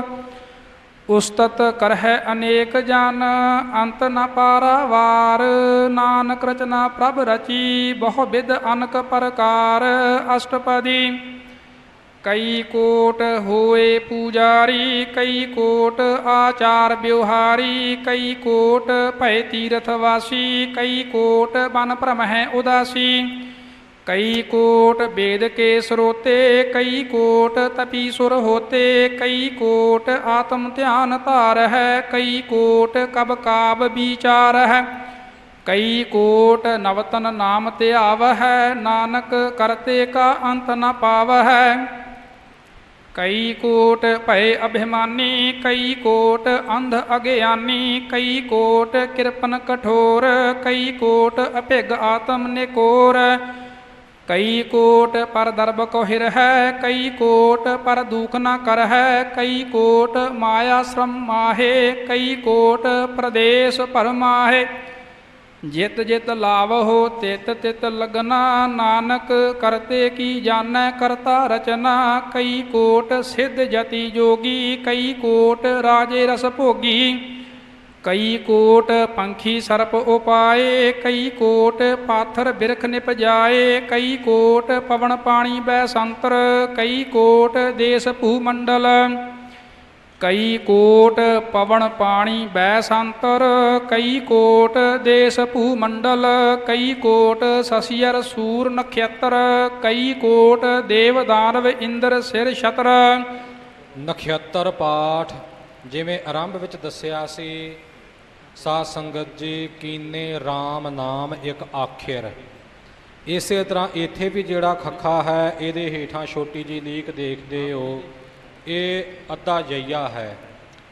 ਉਸਤਤ ਕਰਹਿ ਅਨੇਕ ਜਨ, ਅੰਤ ਨ ਪਾਰਾਵਾਰ। ਨਾਨਕ ਰਚਨਾ ਪ੍ਰਭ ਰਚੀ, ਬਹੁ ਬਿਧ ਅਨਕ ਪ੍ਰਕਾਰ। ਅਸ਼ਟਪਦੀ ਕਈ ਕੋਟ ਹੋਏ ਪੂਜਾਰੀ, ਕਈ ਕੋਟ ਆਚਾਰ ਬਿਵਹਾਰੀ। ਕਈ ਕੋਟ ਭਏ ਤੀਰਥ ਵਾਸੀ, ਕਈ ਕੋਟ ਬਨ ਭ੍ਰਮਹਿ ਉਦਾਸੀ। ਕਈ ਕੋਟ वेद के स्रोते, कई कोट तपीसुर होते। कई कोट आत्म ध्यान धार है, कई कोट कब काब विचार है। कई कोट नवतन नाम त्याव है, नानक करते का अंत न पाव है। कई कोट भय अभिमानी, कई कोट अंध अज्ञानी। कई कोट कृपन कठोर, कई कोट अभिग आत्म निकोर। कई कोट पर दर्ब कोहिर है, कई कोट पर दुख न कर है। कई कोट माया श्रम माहे, कई कोट प्रदेश पर माहे। जित जित लाभ हो तित तित लगना, नानक करते की जानै करता रचना। कई कोट सिद्ध जति जोगी, कई कोट राजे रस भोगी। कई कोट पंखी सर्प उपाए, कई कोट पाथर बिरख निपजाए। कई कोट पवन पानी बैसंतर, कई कोट देश भूमंडल। कई कोट पवन पानी बैसंतर, कई कोट देश भूमंडल। कई कोट शशियर सूर नक्षत्र, कई कोट देव दानव इंद्र सिर छत्र। ਨਖੇਤਰ ਪਾਠ ਜਿਵੇਂ ਆਰੰਭ ਵਿੱਚ ਦੱਸਿਆ ਸੀ, ਸਾਧ ਸੰਗਤ ਜੀ ਕੀਨੇ RAM ਨਾਮ ਇੱਕ ਆਖਿਰ। ਇਸੇ ਤਰ੍ਹਾਂ ਇੱਥੇ ਵੀ ਜਿਹੜਾ ਖੱਖਾ ਹੈ, ਇਹਦੇ ਹੇਠਾਂ ਛੋਟੀ ਜੀ ਲੀਕ ਦੇਖਦੇ ਹੋ, ਇਹ ਅੱਧਾ ਜਈਆ ਹੈ।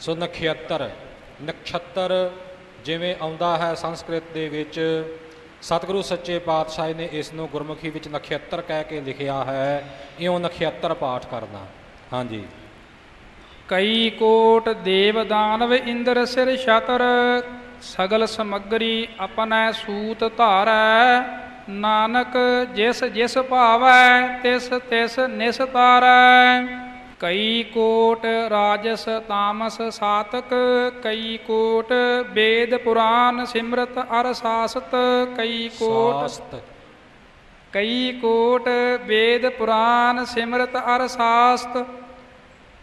ਸੋ ਨਖੇਤਰ ਨਛੱਤਰ ਜਿਵੇਂ ਆਉਂਦਾ ਹੈ ਸੰਸਕ੍ਰਿਤ ਦੇ ਵਿੱਚ, ਸਤਿਗੁਰੂ ਸੱਚੇ ਪਾਤਸ਼ਾਹ ਨੇ ਇਸ ਨੂੰ ਗੁਰਮੁਖੀ ਵਿੱਚ ਨਖੇਤਰ ਕਹਿ ਕੇ ਲਿਖਿਆ ਹੈ। ਇਉਂ ਨਖੇਤਰ ਪਾਠ ਕਰਨਾ। ਹਾਂਜੀ। कई कोट देव दानव इंद्र सिर छतर, सगल समग्री अपनै सूत धारै। नानक जिस जिस भावै तिस तिस निस तारै। ਕਈ ਕੋਟ ਰਾਜਸ ਤਾਮਸ ਸਾਤਕ, ਕਈ ਕੋਟ ਵੇਦ ਪੁਰਾਨ ਸਿਮਰਤ ਅਰ ਸਾਸਤ, ਕਈ ਕੋਟ ਸਾਸਤ ਕਈ ਕੋਟ ਵੇਦ ਪੁਰਾਨ ਸਿਮਰਤ ਅਰ ਸਾਸਤ,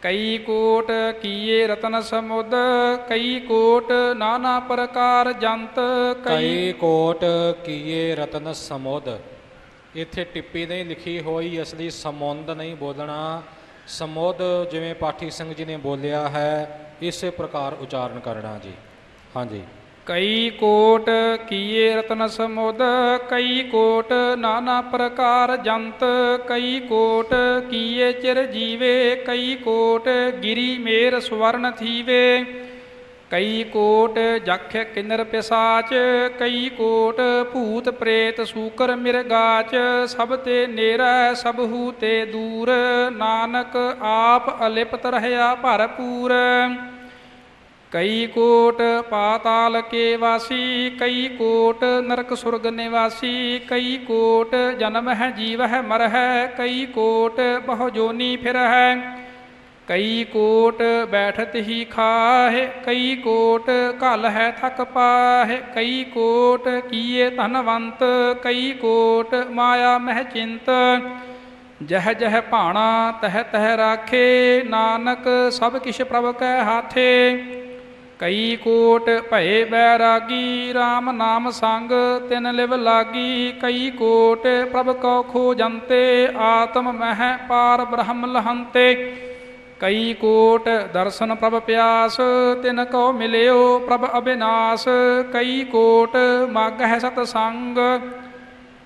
ਕਈ ਕੋਟ ਕੀਏ ਰਤਨ ਸਮੁਦ, ਕਈ ਕੋਟ ਨਾਨਾ ਪ੍ਰਕਾਰ ਜੰਤ, ਕਈ ਕੋਟ ਕੀਏ ਰਤਨ ਸਮੁਦ। ਇੱਥੇ ਟਿੱਪੀ ਨਹੀਂ ਲਿਖੀ ਹੋਈ, ਇਸ ਲਈ ਸਮੁੰਦ ਨਹੀਂ ਬੋਲਣਾ, ਸਮੁਦ ਜਿਵੇਂ ਪਾਠੀ ਸਿੰਘ ਜੀ ਨੇ ਬੋਲਿਆ ਹੈ ਇਸੇ ਪ੍ਰਕਾਰ ਉਚਾਰਨ ਕਰਨਾ ਜੀ। ਹਾਂਜੀ। ਕਈ ਕੋਟ ਕੀਏ ਰਤਨ ਸਮੁਦ, ਕਈ ਕੋਟ ਨਾਨਾ ਪ੍ਰਕਾਰ ਜੰਤ, ਕਈ ਕੋਟ ਕੀਏ ਚਿਰ ਜੀਵੇ, ਕਈ ਕੋਟ ਗਿਰੀ ਮੇਰ ਸਵਰਨ ਥੀਵੇ, ਕਈ ਕੋਟ ਜਖ ਕਿੰਨਰ ਪਿਸਾਚ, ਕਈ ਕੋਟ ਭੂਤ ਪ੍ਰੇਤ ਸੂਕਰ ਮਿਰਗਾਚ, ਸਭ ਤੇ ਨੇਰਾ ਸਭਹੂ ਤੇ ਦੂਰ, ਨਾਨਕ ਆਪ ਅਲਿਪਤ ਰਹਿਆ ਭਰਪੂਰ। ਕਈ ਕੋਟ ਪਾਤਾਲ ਕੇ ਵਾਸੀ, ਕਈ ਕੋਟ ਨਰਕ ਸੁਰਗ ਨਿਵਾਸੀ, ਕਈ ਕੋਟ ਜਨਮ ਹੈ ਜੀਵ ਹੈ ਮਰ ਹੈ, ਕਈ ਕੋਟ ਬਹੁ ਜੋਨੀ ਫਿਰ ਹੈ, ਕਈ ਕੋਟ ਬੈਠਤ ਹੀ ਖਾਹਿ, ਕਈ ਕੋਟ ਘਲ ਹੈ ਥਕ ਪਾਹਿ, ਕਈ ਕੋਟ ਕੀਏ ਧਨਵੰਤ, ਕਈ ਕੋਟ ਮਾਇਆ ਮਹਿ ਚਿੰਤ, ਜਹ ਜਹ ਭਾਣਾ ਤਹ ਤਹ ਰਾਖੇ, ਨਾਨਕ ਸਭ ਕਿਛ ਪ੍ਰਭ ਕੈ ਹਾਥੇ। ਕਈ ਕੋਟ ਭਏ ਬੈਰਾਗੀ, RAM ਨਾਮ ਸੰਗ ਤਿਨ ਲਿਵ ਲਾਗੀ, ਕਈ ਕੋਟ ਪ੍ਰਭ ਕਉ ਖੋਜੰਤੇ, ਆਤਮ ਮਹਿ ਪਾਰ ਬ੍ਰਹਮ ਲਹੰਤੇ, ਕਈ ਕੋਟ ਦਰਸ਼ਨ ਪ੍ਰਭ ਪਿਆਸ, ਤਿਨ ਕਉ ਮਿਲਿਓ ਪ੍ਰਭ ਅਬਿਨਾਸ਼, ਕਈ ਕੋਟ ਮਗ ਹੈ ਸਤ ਸੰਗ,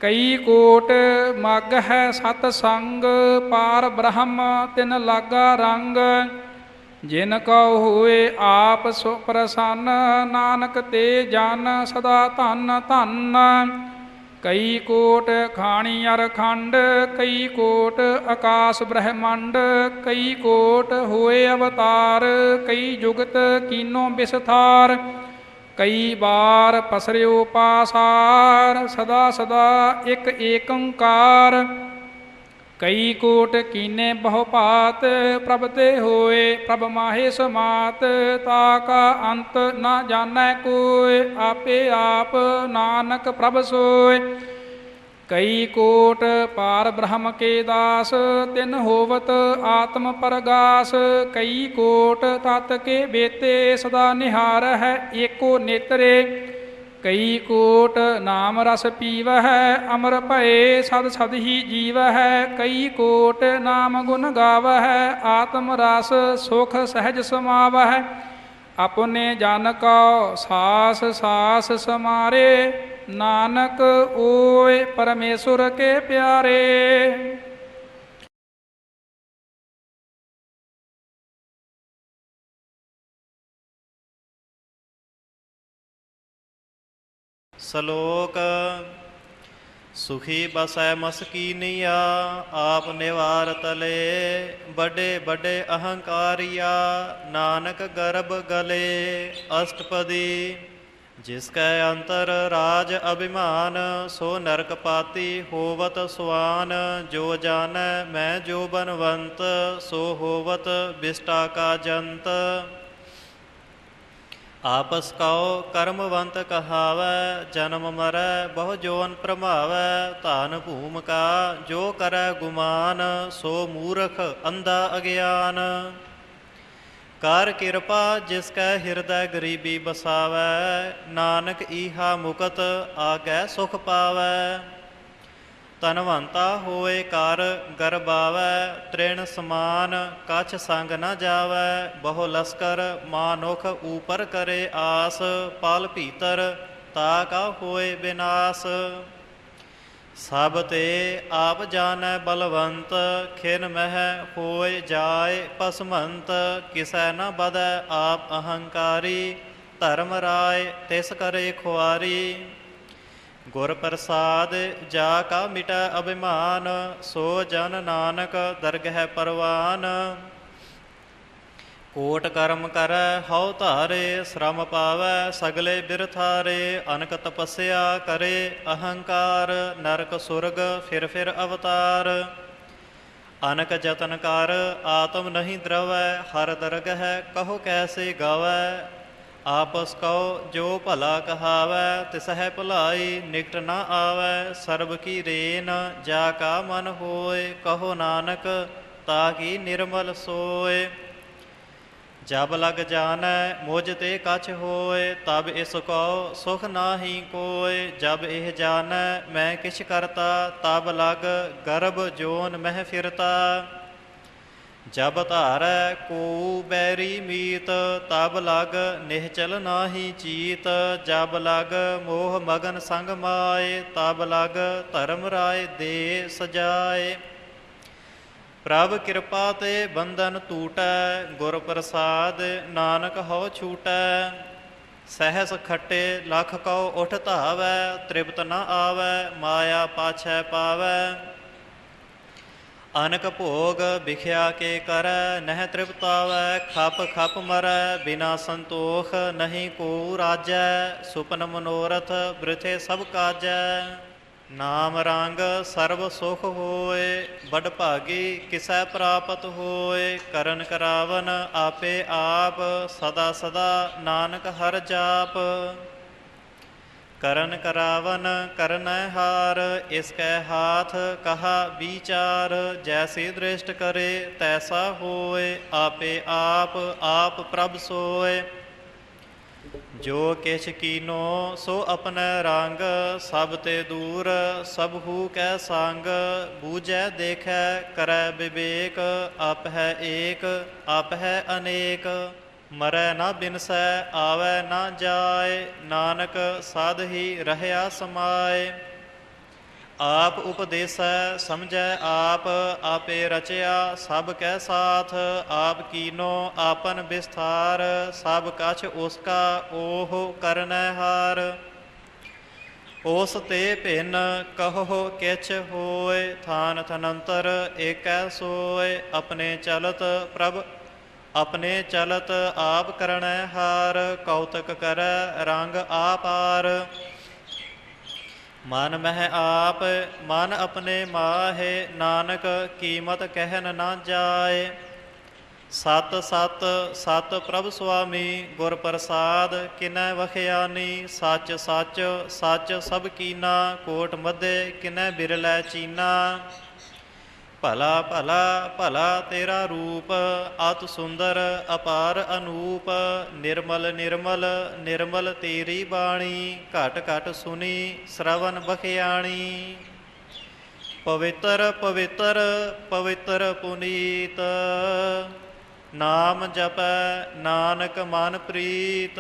ਕਈ ਕੋਟ ਮਗ ਹੈ ਸਤ ਸੰਗ, ਪਾਰ ਬ੍ਰਹਮ ਤਿਨ ਲਾਗਾ ਰੰਗ, ਜਿਨ ਕਉ ਹੋਏ ਆਪ ਸੋ ਪ੍ਰਸੰਨ, ਨਾਨਕ ਤੇ ਜਨ ਸਦਾ ਧਨ ਧਨ। ਕਈ ਕੋਟ ਖਾਣੀ ਅਰ ਖੰਡ, ਕਈ ਕੋਟ ਆਕਾਸ ਬ੍ਰਹਮੰਡ, ਕਈ ਕੋਟ ਹੋਏ ਅਵਤਾਰ, ਕਈ ਜੁਗਤ ਕੀਨੋ ਵਿਸਥਾਰ, ਕਈ ਬਾਰ ਪਸਰਿਓ ਪਾਸਾਰ, ਸਦਾ ਸਦਾ ਇਕ ਏਕੰਕਾਰ, ਕਈ ਕੋਟ ਕੀਨੇ ਬਹੁ ਭਾਤ, ਪ੍ਰਭ ਤੇ ਹੋਏ ਪ੍ਰਭ ਮਾਹੇ ਸਮਾਤ, ਤਾ ਕਾ ਅੰਤ ਨਾ ਜਾਣੈ ਕੋਇ, ਆਪੇ ਆਪ ਨਾਨਕ ਪ੍ਰਭ ਸੋਇ। ਕਈ ਕੋਟ ਪਾਰ ਬ੍ਰਹਮ ਕੇ ਦਾਸ, ਤਿਨ ਹੋਵਤ ਆਤਮ ਪਰਗਾਸ, ਕਈ ਕੋਟ ਤਤ ਕੇ ਬੇਤੇ, ਸਦਾ ਨਿਹਾਰ ਹੈ ਏਕੋ ਨੇਤਰੇ, ਕਈ ਕੋਟ ਨਾਮ ਰਸ ਪੀਵਹਿ, ਅਮਰ ਭਏ ਸਦ ਸਦ ਹੀ ਜੀਵਹਿ, ਕਈ ਕੋਟ ਨਾਮ ਗੁਣ ਗਾਵਹਿ, ਆਤਮ ਰਸ ਸੁਖ ਸਹਿਜ ਸਮਾਵਹਿ, ਆਪਣੇ ਜਨ ਕਉ ਸਾਸ ਸਾਸ ਸਮਾਰੇ, ਨਾਨਕ ਓਏ ਪਰਮੇਸ਼ੁਰ ਕੇ ਪਿਆਰੇ। ਸ਼ਲੋਕ। ਸੁਖੀ ਬਸੈ ਮਸਕੀਨੀਆ, ਆਪ ਨਿਵਾਰ ਤਲੇ, ਵੱਡੇ ਵੱਡੇ ਅਹੰਕਾਰੀਆ, ਨਾਨਕ ਗਰਭ ਗਲੇ। ਅਸ਼ਟਪਦੀ। ਜਿਸ ਕੈ ਅੰਤਰ ਰਾਜ ਅਭਿਮਾਨ, ਸੋ ਨਰਕ ਪਾਤੀ ਹੋਵਤ ਸੁਆਨ, ਜੋ ਜਾਣੈ ਮੈਂ ਜੋ ਬਨਵੰਤ, ਸੋ ਹੋਵਤ ਬਿਸ਼ਟਾ ਕਾ ਜੰਤ। ਆਪਸ ਕਉ ਕਰਮਵੰਤ ਕਹਾਵੈ, ਜਨਮ ਮਰੈ ਬਹੁ ਜੋਨ ਭਰਮਾਵੈ, ਧਨ ਭੂਮ ਕਾ ਜੋ ਕਰੈ ਗੁਮਾਨ, ਸੋ ਮੂਰਖ ਅੰਧਾ ਅਗਿਆਨ। ਕਰ ਕਿਰਪਾ ਜਿਸ ਕੈ ਹਿਰਦੈ ਗਰੀਬੀ ਬਸਾਵੈ, ਨਾਨਕ ਈਹਾ ਮੁਕਤ ਆਗੈ ਸੁਖ ਪਾਵੈ। ਧਨਵੰਤਾ ਹੋਏ ਕਰ ਗਰਬਾਵੈ, ਤ੍ਰਿਣ ਸਮਾਨ ਕਛ ਸੰਗ ਨ ਜਾਵੈ, ਬਹੁ ਲਸਕਰ ਮਾਨੁਖ ਊਪਰ ਕਰੇ ਆਸ, ਪਲ ਭੀਤਰ ਤਾ ਕਾ ਹੋਏ ਬਿਨਾਸ। ਸਭ ਤੇ ਆਪ ਜਾਣੈ ਬਲਵੰਤ, ਖਿਨ ਮਹਿ ਹੋਏ ਜਾਏ ਭਸਮੰਤ, ਕਿਸੈ ਨ ਬਧੈ ਆਪ ਅਹੰਕਾਰੀ, ਧਰਮ ਰਾਏ ਤਿਸ ਕਰੇ ਖੁਆਰੀ। ਗੁਰ ਪ੍ਰਸਾਦ ਜਾ ਕਾ ਮਿਟੈ ਅਭਿਮਾਨ, ਸੋ ਜਨ ਨਾਨਕ ਦਰਗਹਿ ਪਰਵਾਨ। ਕੋਟ ਕਰਮ ਕਰੈ ਹਉ ਧਾਰੇ, ਸ਼ਰਮ ਪਾਵੈ ਸਗਲੇ ਬਿਰਥਾਰੇ। ਅਨਕ ਤਪੱਸਿਆ ਕਰੇ ਅਹੰਕਾਰ, ਨਰਕ ਸੁਰਗ ਫਿਰ ਫਿਰ ਅਵਤਾਰ। ਅਨਕ ਜਤਨ ਕਰ ਆਤਮ ਨਹੀਂ ਦਰਵੈ, ਹਰ ਦਰਗਹ ਕਹੋ ਕੈਸੇ ਗਾਵੈ। ਆਪਸ ਕਉ ਜੋ ਭਲਾ ਕਹਾਵੈ, ਤਿਸਹਿ ਭੁਲਾਈ ਨਿਕਟ ਨਾ ਆਵੈ। ਸਰਬ ਕੀ ਰੇਨ ਜਾ ਕਾ ਮਨ ਹੋਏ, ਕਹੋ ਨਾਨਕ ਤਾ ਕੀ ਨਿਰਮਲ ਸੋਏ। ਜਬ ਲਗ ਜਾਣੈ ਮੁਝ ਤੇ ਕਛ ਹੋਏ, ਤਬ ਇਸ ਕਉ ਸੁਖ ਨਾਹੀ ਕੋਇ। ਜਬ ਇਹ ਜਾਣੈ ਮੈਂ ਕਿਛ ਕਰਤਾ, ਤਬ ਲਗ ਗਰਭ ਜੋਨ ਮਹਿ ਫਿਰਤਾ। ਜਬ ਧਾਰੈ ਕੋ ਬੈਰੀ ਮੀਤ, ਤਬ ਲਗ ਨਿਹਚਲ ਨਾਹੀ ਚੀਤ। ਜਬ ਲਗ ਮੋਹ ਮਗਨ ਸੰਗ ਮਾਏ, ਤਬ ਲਗ ਧਰਮ ਰਾਏ ਦੇ ਸਜਾਏ। ਪ੍ਰਭ ਕਿਰਪਾ ਤੇ ਬੰਧਨ ਟੂਟੈ, ਗੁਰ ਪ੍ਰਸਾਦ ਨਾਨਕ ਹਉ ਛੂਟੈ। ਸਹਿਸ ਖੱਟੇ ਲਖ ਕਉ ਉਠ ਧਾਵੈ, ਤ੍ਰਿਪਤ ਨ ਆਵੈ ਮਾਇਆ ਪਾਛੈ ਪਾਵੈ। ਅਨਕ ਭੋਗ ਵਿਖਿਆ ਕੇ ਕਰੈ, ਨਹਿ ਤ੍ਰਿਪਤਾਵੈ ਖਪ ਖਪ ਮਰੈ। ਬਿਨਾ ਸੰਤੋਖ ਨਹੀਂ ਕੋ ਰਾਜੈ, ਸੁਪਨ ਮਨੋਰਥ ਬ੍ਰਿਥੇ ਸਭ ਕਾਜੈ। ਨਾਮ ਰੰਗ ਸਰਬ ਸੁਖ ਹੋਏ, ਬੜ ਭਾਗੀ ਕਿਸੈ ਪ੍ਰਾਪਤ ਹੋਏ। ਕਰਨ ਕਰਾਵਨ ਆਪੇ ਆਪ, ਸਦਾ ਸਦਾ ਨਾਨਕ ਹਰਿ ਜਾਪ। ਕਰਨ ਕਰਾਵਨ ਕਰਨੈ ਹਾਰ, ਇਸ ਕੈ ਹਾਥ ਕਹਾ ਵਿਚਾਰ। ਜੈਸੀ ਦ੍ਰਿਸ਼ਟ ਕਰੇ ਤੈਸਾ ਹੋਏ, ਆਪੇ ਆਪ ਆਪ ਪ੍ਰਭ ਸੋਏ। ਜੋ ਕਿਛ ਕੀਨੋ ਸੋ ਆਪਣੈ ਰੰਗ, ਸਭ ਤੇ ਦੂਰ ਸਭ ਹੂ ਕੈ ਸੰਗ। ਬੂਝੈ ਦੇਖੈ ਕਰੈ ਵਿਵੇਕ, ਆਪ ਹੈ ਏਕ ਆਪ ਹੈ ਅਨੇਕ। ਮਰੈ ਨਾ ਬਿਨਸੈ ਆਵੈ ਨਾ ਜਾਏ, ਨਾਨਕ ਸਾਧ ਹੀ ਰਹਿਆ ਸਮਾਏ। ਆਪ ਉਪਦੇਸੈ ਸਮਝੈ ਆਪ, ਆਪੇ ਰਚਿਆ ਸਭ ਕੈ ਸਾਥ। ਆਪ ਕੀਨੋ ਆਪਨ ਵਿਸਥਾਰ, ਸਭ ਕਛ ਉਸਕਾ ਓਹ ਕਰਨੈ ਹਾਰ। ਉਸ ਤੇ ਭਿੰਨ ਕਹੋ ਕਿਛ ਹੋਏ, ਥਾਨ ਥਨੰਤਰ ਏਕੈ ਸੋਏ। ਆਪਣੇ ਚਲਤ ਪ੍ਰਭ ਆਪਣੇ ਚਲਤ ਆਪ ਕਰਨੈ ਹਾਰ, ਕੌਤਕ ਕਰੈ ਰੰਗ ਆਪਾਰ। ਮਨ ਮਹਿ ਆਪ ਮਨ ਆਪਣੇ ਮਾਹੇ, ਨਾਨਕ ਕੀਮਤ ਕਹਿਨ ਨਾ ਜਾਏ। ਸਤ ਸਤ ਸਤ ਪ੍ਰਭ ਸੁਆਮੀ, ਗੁਰ ਪ੍ਰਸਾਦ ਕਿਨੈ ਵਖਿਆਨੀ। ਸੱਚ ਸੱਚ ਸੱਚ ਸਭ ਕੀਨਾ, ਕੋਟ ਮਧੇ ਕਿਨੈ ਬਿਰਲੈ ਚੀਨਾ। ਭਲਾ ਭਲਾ ਭਲਾ ਤੇਰਾ ਰੂਪ, ਅਤਿ ਸੁੰਦਰ ਅਪਾਰ ਅਨੂਪ। ਨਿਰਮਲ ਨਿਰਮਲ ਨਿਰਮਲ ਤੇਰੀ ਬਾਣੀ, ਘਟ ਘਟ ਸੁਨੀ ਸ਼ਰਵਨ ਬਖਿਆਣੀ। ਪਵਿੱਤਰ ਪਵਿੱਤਰ ਪਵਿੱਤਰ ਪੁਨੀਤ, ਨਾਮ ਜਪੈ ਨਾਨਕ ਮਨ ਪ੍ਰੀਤ।